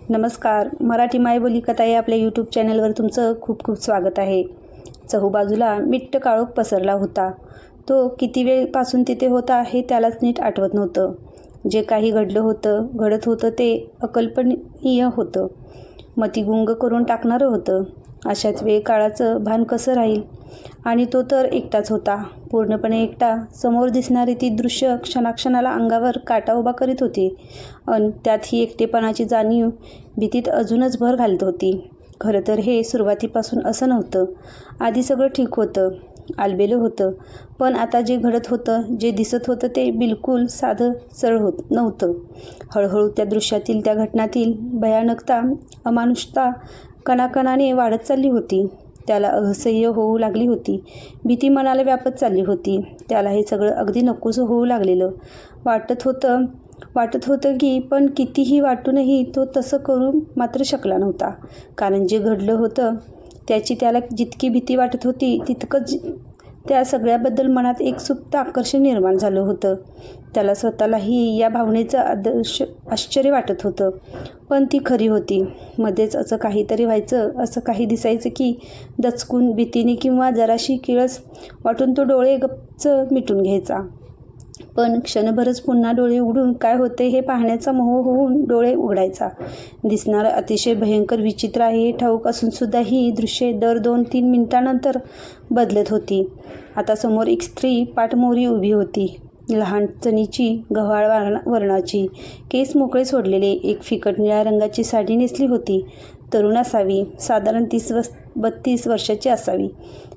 नमस्कार. मराठी मायबोली कथा या आपल्या यूट्यूब चॅनलवर तुमचं खूप खूप स्वागत आहे. चहूबाजूला मिट्ट काळोख पसरला होता. तो किती वेळपासून तिथे होता हे त्यालाच नीट आठवत नव्हतं. जे काही घडत होतं ते अकल्पनीय होतं, मतिगुंग करून टाकणारं होतं. अशाच वेळ काळाचं भान कसं राहील? आणि तो तर एकटाच होता, पूर्णपणे एकटा. समोर दिसणारी ती दृश्य क्षणाक्षणाला अंगावर काटा उभा करीत होती. त्यात ही एकटेपणाची जाणीव भीतीत अजूनच भर घालत होती. खरं तर हे सुरुवातीपासून असं नव्हतं. आधी सगळं ठीक होतं, आलबेलं होतं. पण आता जे घडत होतं, जे दिसत होतं ते बिलकुल साधं सरळ नव्हतं. हळूहळू त्या दृश्यातील, त्या घटनातील भयानकता, अमानुषता कणाकणाने वाढत चालली होती. त्याला असह्य होऊ लागली होती. भीती मनाला व्यापत चालली होती. त्याला हे सगळं अगदी नकोसं होऊ लागलेलं वाटत होतं की पण कितीही वाटूनही तो तसं करू मात्र शकला नव्हता. कारण जे घडलं होतं त्याची त्याला जितकी भीती वाटत होती तितकंच त्या सगळ्याबद्दल मनात एक सुप्त आकर्षण निर्माण झालं होतं. त्याला स्वतःलाही या भावनेचं आश्चर्य वाटत होतं. पण ती खरी होती. मध्येच असं काहीतरी व्हायचं, असं काही दिसायचं की दचकून, भीतीने किंवा जराशी किळस वाटून तो डोळे गच्च मिटून घ्यायचा. पण क्षणभरच पुन्हा डोळे उघडून काय होते हे पाहण्याचा मोह होऊन डोळे उघडायचा. दिसणारं अतिशय भयंकर विचित्र आहे हे ठाऊक असूनसुद्धा ही दृश्ये दर 2-3 मिनिटांनंतर बदलत होती. आता समोर एक स्त्री पाठमोरी उभी होती. लहान चणीची, गव्हाळ वर्णाची, केस मोकळे सोडलेले, एक फिकट निळ्या रंगाची साडी नेसली होती. तरुण असावी, साधारण 30-32 वर्षाची असावी.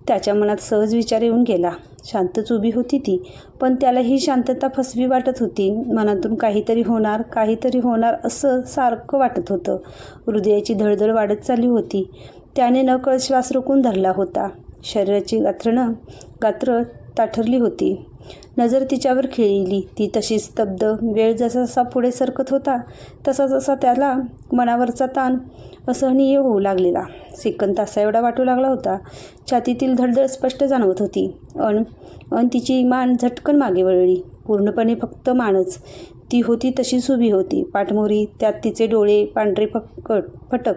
त्याच्या मनात सहज विचार येऊन गेला. शांतच उभी होती ती, पण त्याला ही शांतता फसवी वाटत होती. मनातून काहीतरी होणार असं सारखं वाटत होतं. हृदयाची धडधड वाढत चालली होती. त्याने नकळत श्वास रोखून धरला होता. शरीराची गात्र ताठरली होती. नजर तिच्यावर खिळली. ती तशीच स्तब्ध. वेळ जसा पुढे सरकत होता तसा त्याला मनावरचा ताण असहनीय होऊ लागलेला. सेकंद तासा एवढा वाटू लागला होता. छातीतील धडधड स्पष्ट जाणवत होती. तिची मान झटकन मागे वळली. पूर्णपणे फक्त मानच. ती होती तशीच उभी होती, पाठमोरी. त्यात तिचे डोळे पांढरे फटक,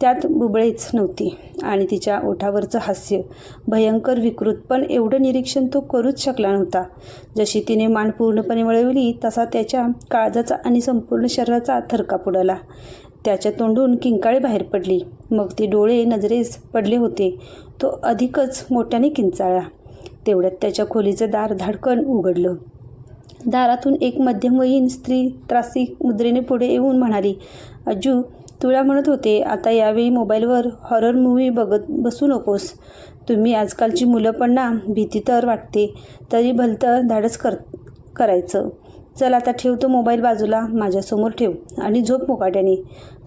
त्यात बुबळेच नव्हती. आणि तिच्या ओठावरचं हास्य भयंकर, विकृत. पण एवढं निरीक्षण तो करूच शकला नव्हता. जशी तिने मान पूर्णपणे वळवली तसा त्याच्या काळजाचा आणि संपूर्ण शरीराचा थरकाप उडाला. त्याच्या तोंडून किंकाळी बाहेर पडली. मग ते डोळे नजरेस पडले होते. तो अधिकच मोठ्याने किंचाळला. तेवढ्यात त्याच्या खोलीचं दार धाडकन उघडलं. दारातून एक मध्यमवयीन स्त्री त्रासिक मुद्रेने पुढे येऊन म्हणाली, "अज्जू, तुला म्हणत होते, आता यावेळी मोबाईलवर हॉरर मूव्ही बघत बसू नकोस. तुम्ही आजकालची मुलं पण ना, भीती तर वाटते तरी भलतं धाडस करायचं. चल आता ठेव तो मोबाईल बाजूला, माझ्यासमोर ठेव आणि झोप मुकाट्याने."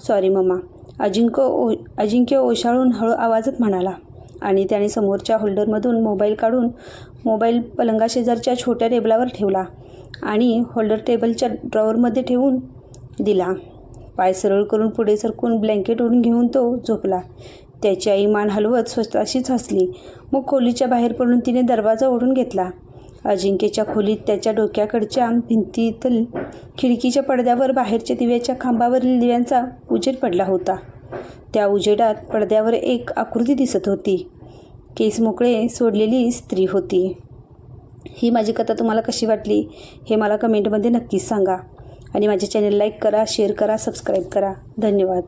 "सॉरी मम्मा," अजिंक्य ओशाळून हळू आवाजात म्हणाला. आणि त्याने समोरच्या होल्डरमधून मोबाईल काढून मोबाईल पलंगाशेजारच्या छोट्या टेबलावर ठेवला आणि होल्डर टेबलच्या ड्रॉवरमध्ये ठेवून दिला. पाय सरळ करून पुढे सरकून ब्लँकेट ओढून घेऊन तो झोपला. त्याची आई मान हलवत स्वतःशीच हसली. मग खोलीच्या बाहेर पडून तिने दरवाजा ओढून घेतला. अजिंक्यच्या खोलीत त्याच्या डोक्याकडच्या भिंतीतील खिडकीच्या पडद्यावर बाहेरच्या दिव्याच्या खांबावरील दिव्यांचा उजेड पडला होता. त्या उजेडात पडद्यावर एक आकृती दिसत होती. केस मोकळे सोडलेली स्त्री होती. ही माझी कथा तुम्हाला कशी वाटली हे मला कमेंटमध्ये नक्कीच सांगा. आणि माझ्या चॅनल लाईक करा, शेअर करा, सबस्क्राईब करा. धन्यवाद.